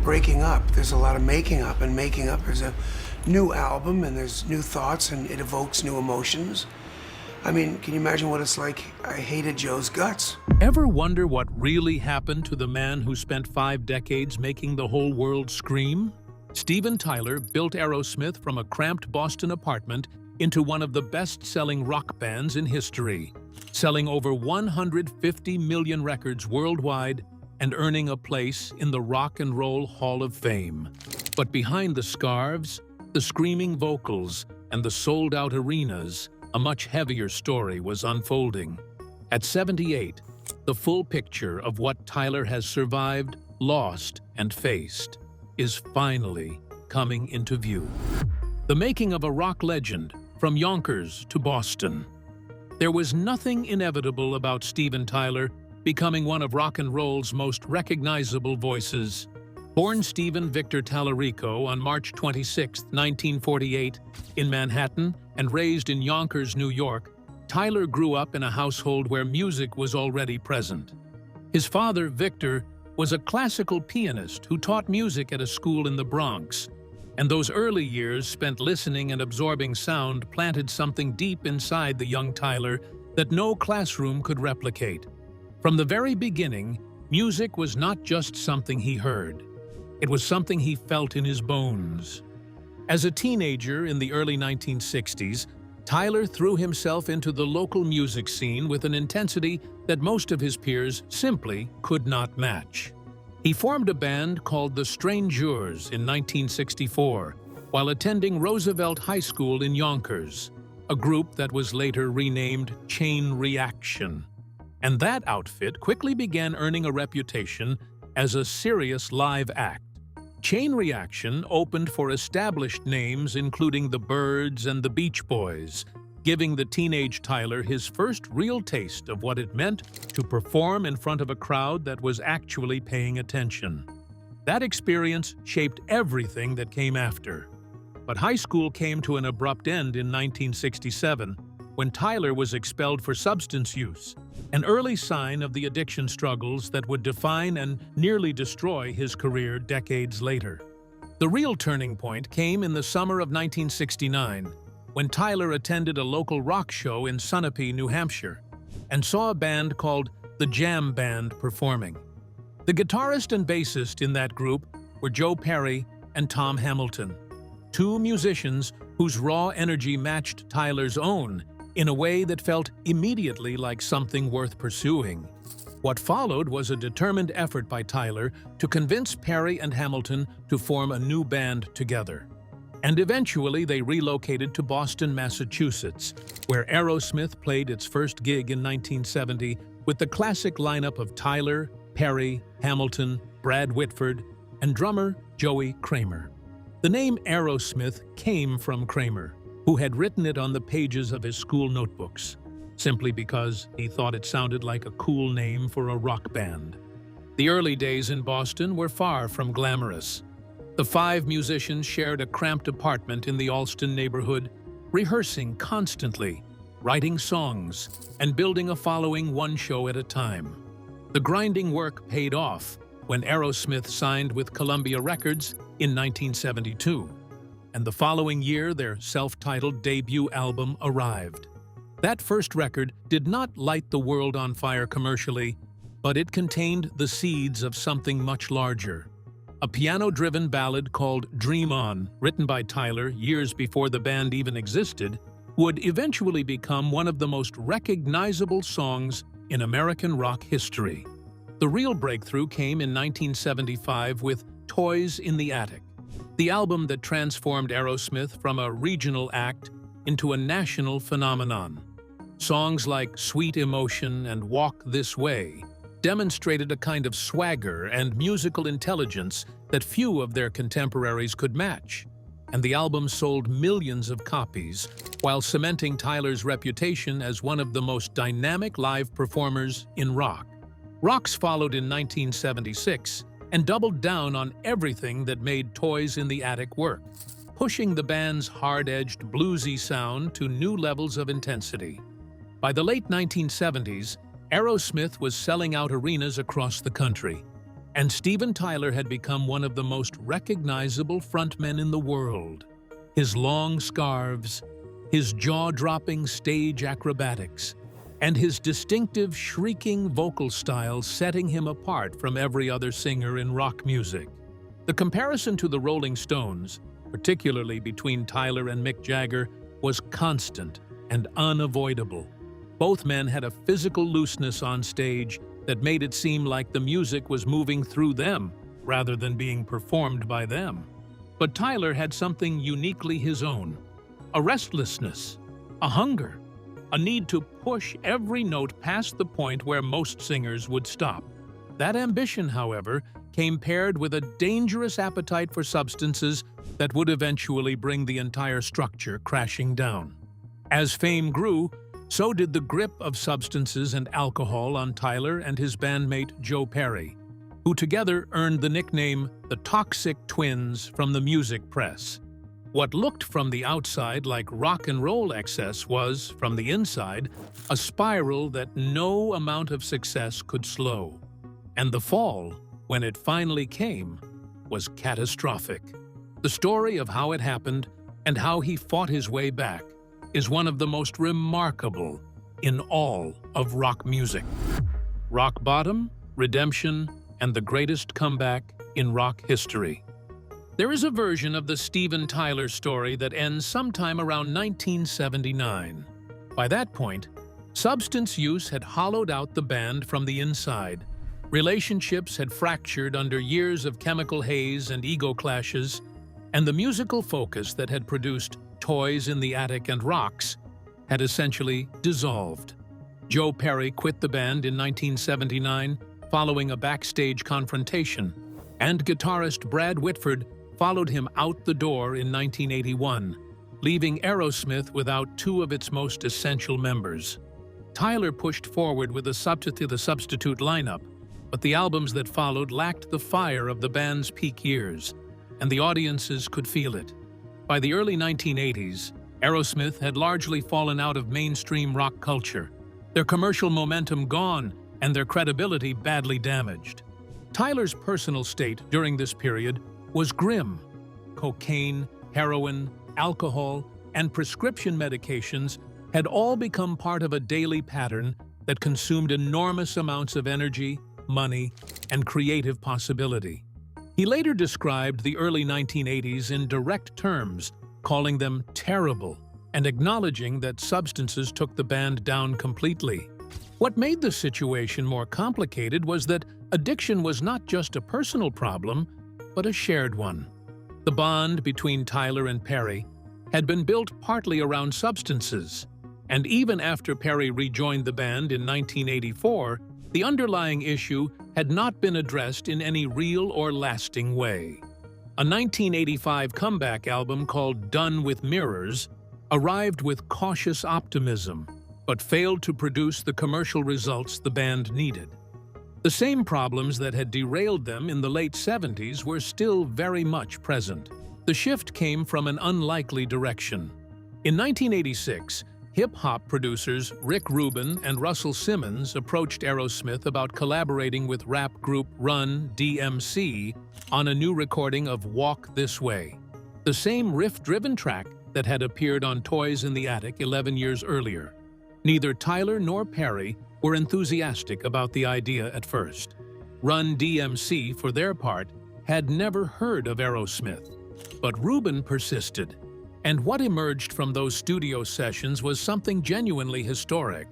breaking up. There's a lot of making up, and making up is a new album, and there's new thoughts, and it evokes new emotions. I mean, can you imagine what it's like? I hated Joe's guts. Ever wonder what really happened to the man who spent 5 decades making the whole world scream? Steven Tyler built Aerosmith from a cramped Boston apartment into one of the best-selling rock bands in history, selling over 150 million records worldwide and earning a place in the Rock and Roll Hall of Fame. But behind the scarves, the screaming vocals, and the sold-out arenas, a much heavier story was unfolding. At 78, the full picture of what Tyler has survived, lost, and faced is finally coming into view. The making of a rock legend, from Yonkers to Boston. There was nothing inevitable about Steven Tyler becoming one of rock and roll's most recognizable voices. Born Steven Victor Tallarico on March 26, 1948, in Manhattan and raised in Yonkers, New York, Tyler grew up in a household where music was already present. His father, Victor, was a classical pianist who taught music at a school in the Bronx, and those early years spent listening and absorbing sound planted something deep inside the young Tyler that no classroom could replicate. From the very beginning, music was not just something he heard. It was something he felt in his bones. As a teenager in the early 1960s, Tyler threw himself into the local music scene with an intensity that most of his peers simply could not match. He formed a band called the Strangers in 1964 while attending Roosevelt High School in Yonkers, a group that was later renamed Chain Reaction. And that outfit quickly began earning a reputation as a serious live act. Chain Reaction opened for established names including the Byrds and the Beach Boys, giving the teenage Tyler his first real taste of what it meant to perform in front of a crowd that was actually paying attention. That experience shaped everything that came after. But high school came to an abrupt end in 1967 when Tyler was expelled for substance use, an early sign of the addiction struggles that would define and nearly destroy his career decades later. The real turning point came in the summer of 1969, when Tyler attended a local rock show in Sunapee, New Hampshire, and saw a band called the Jam Band performing. The guitarist and bassist in that group were Joe Perry and Tom Hamilton, two musicians whose raw energy matched Tyler's own in a way that felt immediately like something worth pursuing. What followed was a determined effort by Tyler to convince Perry and Hamilton to form a new band together. And eventually they relocated to Boston, Massachusetts, where Aerosmith played its first gig in 1970 with the classic lineup of Tyler, Perry, Hamilton, Brad Whitford, and drummer Joey Kramer. The name Aerosmith came from Kramer, who had written it on the pages of his school notebooks, simply because he thought it sounded like a cool name for a rock band. The early days in Boston were far from glamorous. The 5 musicians shared a cramped apartment in the Allston neighborhood, rehearsing constantly, writing songs, and building a following one show at a time. The grinding work paid off when Aerosmith signed with Columbia Records in 1972, and the following year their self-titled debut album arrived. That first record did not light the world on fire commercially, but it contained the seeds of something much larger. A piano-driven ballad called Dream On, written by Tyler years before the band even existed, would eventually become one of the most recognizable songs in American rock history. The real breakthrough came in 1975 with Toys in the Attic, the album that transformed Aerosmith from a regional act into a national phenomenon. Songs like Sweet Emotion and Walk This Way demonstrated a kind of swagger and musical intelligence that few of their contemporaries could match, and the album sold millions of copies while cementing Tyler's reputation as one of the most dynamic live performers in rock. Rocks followed in 1976 and doubled down on everything that made Toys in the Attic work, pushing the band's hard-edged, bluesy sound to new levels of intensity. By the late 1970s, Aerosmith was selling out arenas across the country. and Steven Tyler had become one of the most recognizable frontmen in the world. His long scarves, his jaw-dropping stage acrobatics, and his distinctive shrieking vocal style setting him apart from every other singer in rock music. The comparison to the Rolling Stones, particularly between Tyler and Mick Jagger, was constant and unavoidable. Both men had a physical looseness on stage that made it seem like the music was moving through them rather than being performed by them. But Tyler had something uniquely his own: a restlessness, a hunger, a need to push every note past the point where most singers would stop. That ambition, however, came paired with a dangerous appetite for substances that would eventually bring the entire structure crashing down. As fame grew, so did the grip of substances and alcohol on Tyler and his bandmate Joe Perry, who together earned the nickname the Toxic Twins from the music press. What looked from the outside like rock and roll excess was, from the inside, a spiral that no amount of success could slow. And the fall, when it finally came, was catastrophic. The story of how it happened and how he fought his way back is one of the most remarkable in all of rock music. Rock bottom, redemption, and the greatest comeback in rock history. There is a version of the Steven Tyler story that ends sometime around 1979. By that point, substance use had hollowed out the band from the inside. Relationships had fractured under years of chemical haze and ego clashes, and the musical focus that had produced Toys in the Attic and Rocks had essentially dissolved. Joe Perry quit the band in 1979 following a backstage confrontation, and guitarist Brad Whitford followed him out the door in 1981, leaving Aerosmith without two of its most essential members. Tyler pushed forward with the substitute lineup, but the albums that followed lacked the fire of the band's peak years, and the audiences could feel it. By the early 1980s, Aerosmith had largely fallen out of mainstream rock culture, their commercial momentum gone and their credibility badly damaged. Tyler's personal state during this period was grim. Cocaine, heroin, alcohol, and prescription medications had all become part of a daily pattern that consumed enormous amounts of energy, money, and creative possibility. He later described the early 1980s in direct terms, calling them terrible and acknowledging that substances took the band down completely. What made the situation more complicated was that addiction was not just a personal problem, but a shared one. The bond between Tyler and Perry had been built partly around substances, and even after Perry rejoined the band in 1984, the underlying issue had not been addressed in any real or lasting way. A 1985 comeback album called Done with Mirrors arrived with cautious optimism, but failed to produce the commercial results the band needed. The same problems that had derailed them in the late 70s were still very much present. The shift came from an unlikely direction. In 1986, hip-hop producers Rick Rubin and Russell Simmons approached Aerosmith about collaborating with rap group Run DMC on a new recording of Walk This Way, the same riff-driven track that had appeared on Toys in the Attic 11 years earlier. Neither Tyler nor Perry were enthusiastic about the idea at first. Run DMC, for their part, had never heard of Aerosmith. But Rubin persisted, and what emerged from those studio sessions was something genuinely historic.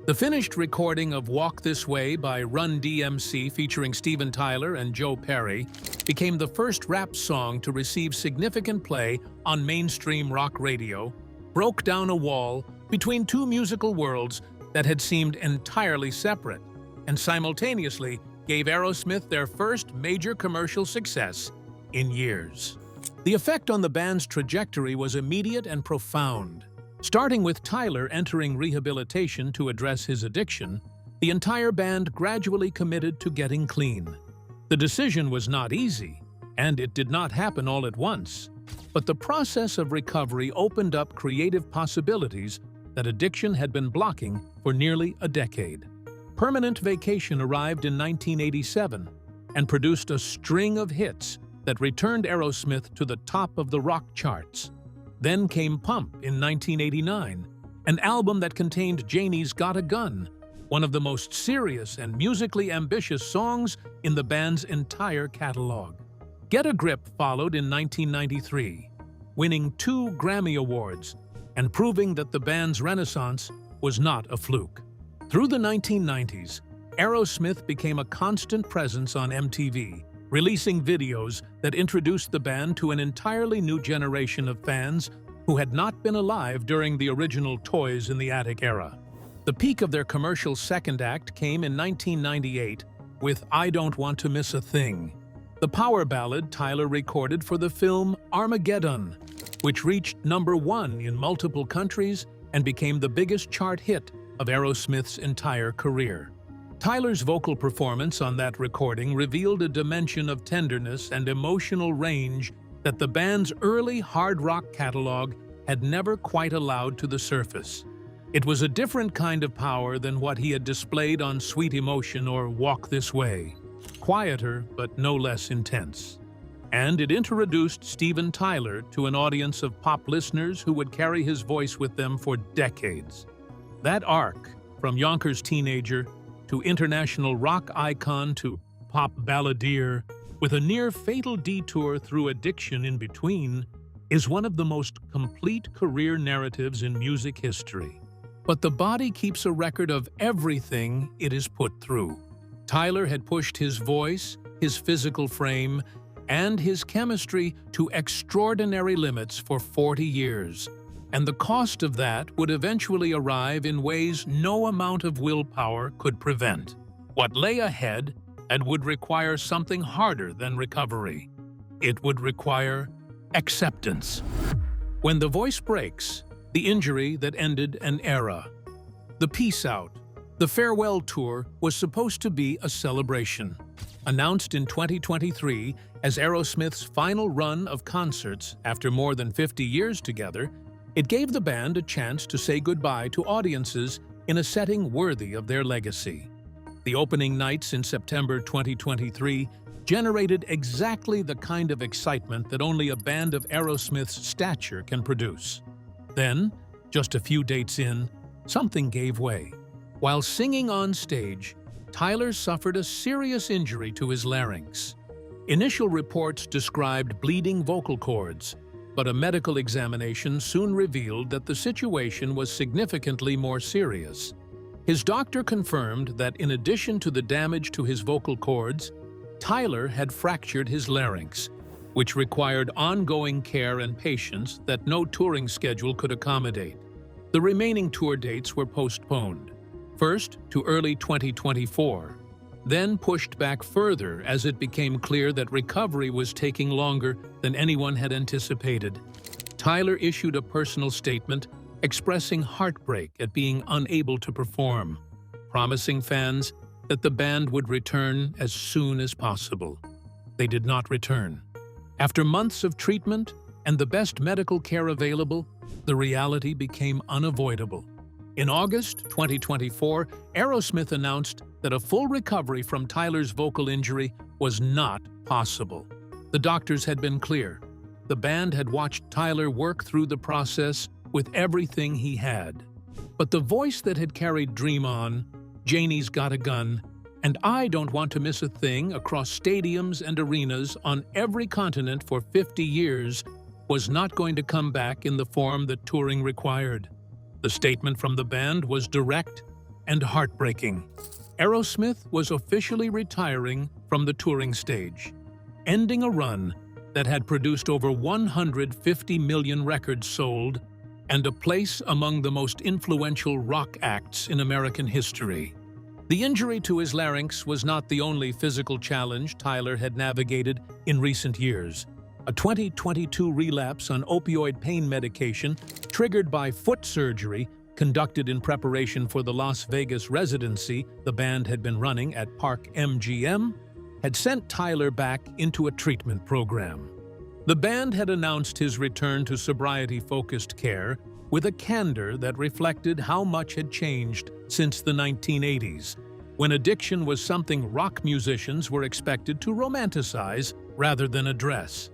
The finished recording of Walk This Way by Run DMC featuring Steven Tyler and Joe Perry became the first rap song to receive significant play on mainstream rock radio, broke down a wall between two musical worlds that had seemed entirely separate, and simultaneously gave Aerosmith their first major commercial success in years. The effect on the band's trajectory was immediate and profound. Starting with Tyler entering rehabilitation to address his addiction, the entire band gradually committed to getting clean. The decision was not easy, and it did not happen all at once, but the process of recovery opened up creative possibilities that addiction had been blocking for nearly a decade. Permanent vacation arrived in 1987, and produced a string of hits that returned Aerosmith to the top of the rock charts. Then came Pump in 1989, an album that contained Janie's Got a Gun, one of the most serious and musically ambitious songs in the band's entire catalog. Get a Grip followed in 1993, winning 2 Grammy Awards and proving that the band's renaissance was not a fluke. Through the 1990s, Aerosmith became a constant presence on MTV, releasing videos that introduced the band to an entirely new generation of fans who had not been alive during the original Toys in the Attic era. The peak of their commercial second act came in 1998 with I Don't Want to Miss a Thing, the power ballad Tyler recorded for the film Armageddon, which reached #1 in multiple countries and became the biggest chart hit of Aerosmith's entire career. Tyler's vocal performance on that recording revealed a dimension of tenderness and emotional range that the band's early hard rock catalog had never quite allowed to the surface. It was a different kind of power than what he had displayed on Sweet Emotion or Walk This Way. Quieter, but no less intense. And it introduced Steven Tyler to an audience of pop listeners who would carry his voice with them for decades. That arc, from Yonkers teenager to international rock icon to pop balladeer, with a near-fatal detour through addiction in between, is one of the most complete career narratives in music history. But the body keeps a record of everything it is put through. Tyler had pushed his voice, his physical frame, and his chemistry to extraordinary limits for 40 years, and the cost of that would eventually arrive in ways no amount of willpower could prevent. What lay ahead and would require something harder than recovery. It would require acceptance. When the voice breaks, the injury that ended an era. The Peace Out, the farewell tour, was supposed to be a celebration. Announced in 2023 as Aerosmith's final run of concerts after more than 50 years together, it gave the band a chance to say goodbye to audiences in a setting worthy of their legacy. The opening nights in September 2023 generated exactly the kind of excitement that only a band of Aerosmith's stature can produce. Then, just a few dates in, something gave way. While singing on stage, Tyler suffered a serious injury to his larynx. Initial reports described bleeding vocal cords, but a medical examination soon revealed that the situation was significantly more serious. His doctor confirmed that in addition to the damage to his vocal cords, Tyler had fractured his larynx, which required ongoing care and patience that no touring schedule could accommodate. The remaining tour dates were postponed, first to early 2024, then pushed back further as it became clear that recovery was taking longer than anyone had anticipated. Tyler issued a personal statement expressing heartbreak at being unable to perform, promising fans that the band would return as soon as possible. They did not return. After months of treatment and the best medical care available, the reality became unavoidable. In August 2024, Aerosmith announced that a full recovery from Tyler's vocal injury was not possible. The doctors had been clear. The band had watched Tyler work through the process with everything he had. But the voice that had carried Dream On, Janie's Got a Gun, and I Don't Want to Miss a Thing across stadiums and arenas on every continent for 50 years was not going to come back in the form that touring required. The statement from the band was direct and heartbreaking. Aerosmith was officially retiring from the touring stage, ending a run that had produced over 150 million records sold and a place among the most influential rock acts in American history. The injury to his larynx was not the only physical challenge Tyler had navigated in recent years. A 2022 relapse on opioid pain medication triggered by foot surgery conducted in preparation for the Las Vegas residency the band had been running at Park MGM had sent Tyler back into a treatment program. The band had announced his return to sobriety-focused care with a candor that reflected how much had changed since the 1980s, when addiction was something rock musicians were expected to romanticize rather than address.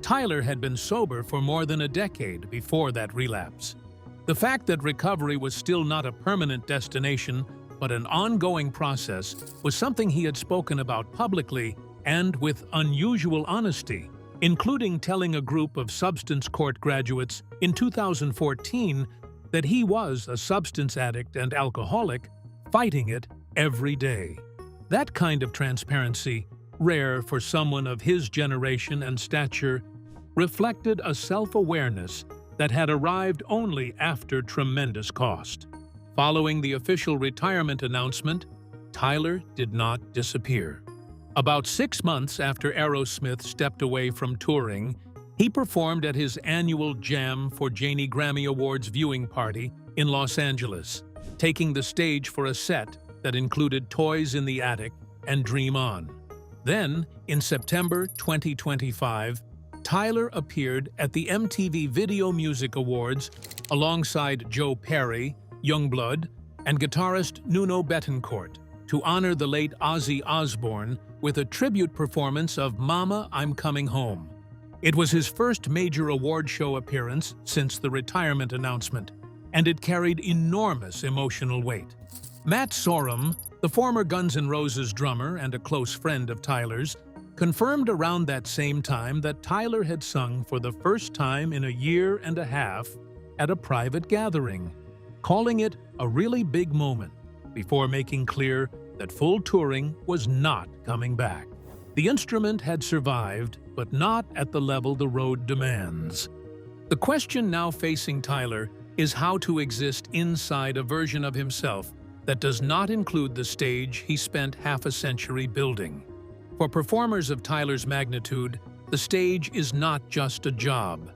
Tyler had been sober for more than a decade before that relapse. The fact that recovery was still not a permanent destination, but an ongoing process, was something he had spoken about publicly and with unusual honesty, including telling a group of substance court graduates in 2014 that he was a substance addict and alcoholic, fighting it every day. That kind of transparency, rare for someone of his generation and stature, reflected a self-awareness that had arrived only after tremendous cost. Following the official retirement announcement, Tyler did not disappear. About 6 months after Aerosmith stepped away from touring, he performed at his annual Jam for Janie Grammy Awards viewing party in Los Angeles, taking the stage for a set that included Toys in the Attic and Dream On. Then, in September 2025, Tyler appeared at the MTV Video Music Awards alongside Joe Perry, Youngblood, and guitarist Nuno Bettencourt to honor the late Ozzy Osbourne with a tribute performance of Mama, I'm Coming Home. It was his first major award show appearance since the retirement announcement, and it carried enormous emotional weight. Matt Sorum, the former Guns N' Roses drummer and a close friend of Tyler's, confirmed around that same time that Tyler had sung for the first time in a year and a half at a private gathering, calling it a really big moment, before making clear that full touring was not coming back. The instrument had survived, but not at the level the road demands. The question now facing Tyler is how to exist inside a version of himself that does not include the stage he spent half a century building. For performers of Tyler's magnitude, the stage is not just a job.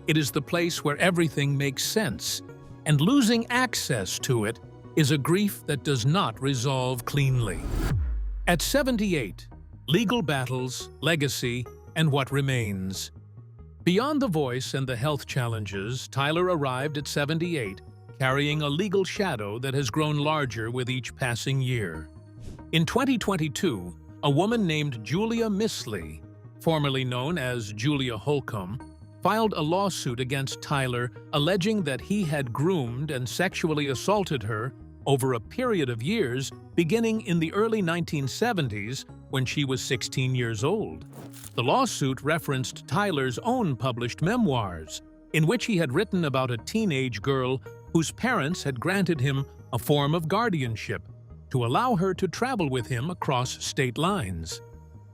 It is the place where everything makes sense, and losing access to it is a grief that does not resolve cleanly. At 78, legal battles, legacy, and what remains. Beyond the voice and the health challenges, Tyler arrived at 78, carrying a legal shadow that has grown larger with each passing year. In 2022, a woman named Julia Misley, formerly known as Julia Holcomb, filed a lawsuit against Tyler alleging that he had groomed and sexually assaulted her over a period of years beginning in the early 1970s when she was 16 years old. The lawsuit referenced Tyler's own published memoirs, in which he had written about a teenage girl whose parents had granted him a form of guardianship to allow her to travel with him across state lines.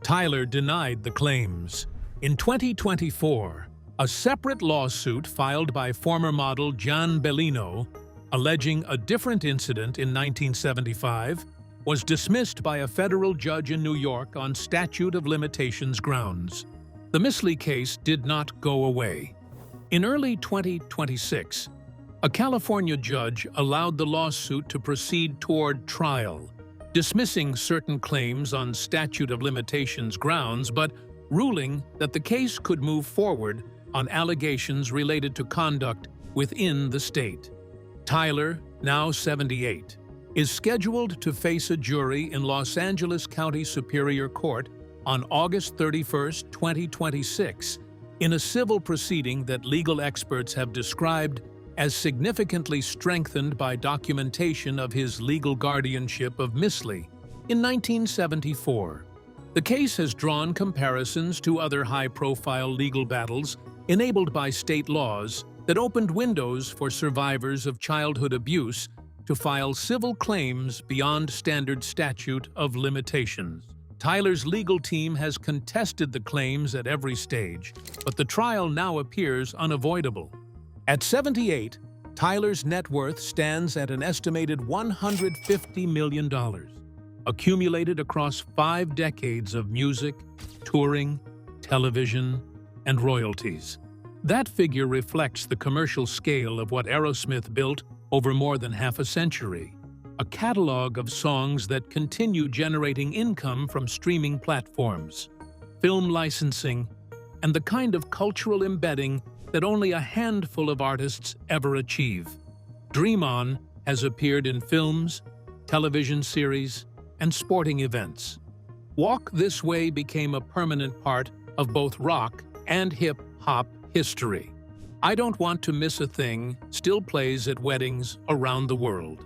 Tyler denied the claims. In 2024, a separate lawsuit filed by former model Gian Bellino, alleging a different incident in 1975, was dismissed by a federal judge in New York on statute of limitations grounds. The Misley case did not go away. In early 2026, a California judge allowed the lawsuit to proceed toward trial, dismissing certain claims on statute of limitations grounds, but ruling that the case could move forward on allegations related to conduct within the state. Tyler, now 78, is scheduled to face a jury in Los Angeles County Superior Court on August 31, 2026, in a civil proceeding that legal experts have described as significantly strengthened by documentation of his legal guardianship of Misley in 1974. The case has drawn comparisons to other high-profile legal battles enabled by state laws that opened windows for survivors of childhood abuse to file civil claims beyond standard statute of limitations. Tyler's legal team has contested the claims at every stage, but the trial now appears unavoidable. At 78, Tyler's net worth stands at an estimated $150 million, accumulated across 5 decades of music, touring, television, and royalties. That figure reflects the commercial scale of what Aerosmith built over more than half a century, a catalog of songs that continue generating income from streaming platforms, film licensing, and the kind of cultural embedding that only a handful of artists ever achieve. Dream On has appeared in films, television series, and sporting events. Walk This Way became a permanent part of both rock and hip-hop history. I Don't Want to Miss a Thing still plays at weddings around the world.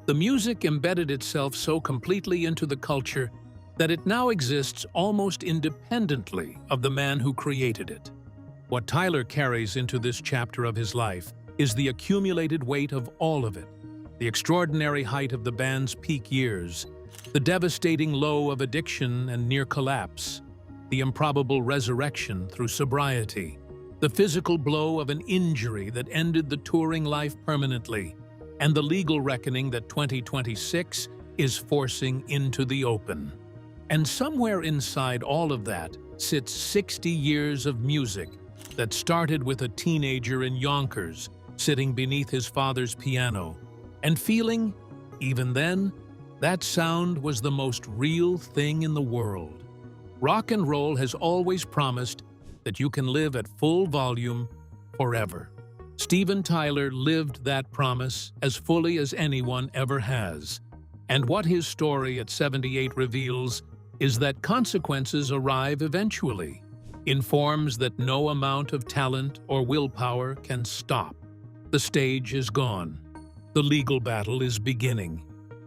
The music embedded itself so completely into the culture that it now exists almost independently of the man who created it. What Tyler carries into this chapter of his life is the accumulated weight of all of it: the extraordinary height of the band's peak years, the devastating low of addiction and near collapse, the improbable resurrection through sobriety, the physical blow of an injury that ended the touring life permanently, and the legal reckoning that 2026 is forcing into the open. And somewhere inside all of that sits 60 years of music that started with a teenager in Yonkers, sitting beneath his father's piano, and feeling, even then, that sound was the most real thing in the world. Rock and roll has always promised that you can live at full volume forever. Steven Tyler lived that promise as fully as anyone ever has. And what his story at 78 reveals is that consequences arrive eventually, in forms that no amount of talent or willpower can stop. The stage is gone. The legal battle is beginning.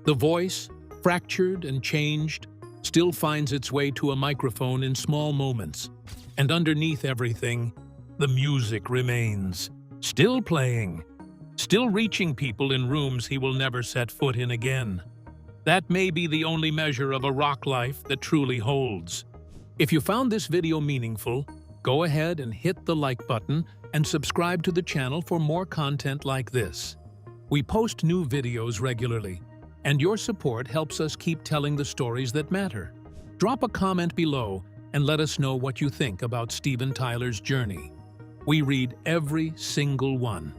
The voice, fractured and changed, still finds its way to a microphone in small moments. And underneath everything, the music remains, still playing, still reaching people in rooms he will never set foot in again. That may be the only measure of a rock life that truly holds. If you found this video meaningful, go ahead and hit the like button and subscribe to the channel for more content like this. We post new videos regularly, and your support helps us keep telling the stories that matter. Drop a comment below and let us know what you think about Steven Tyler's journey. We read every single one.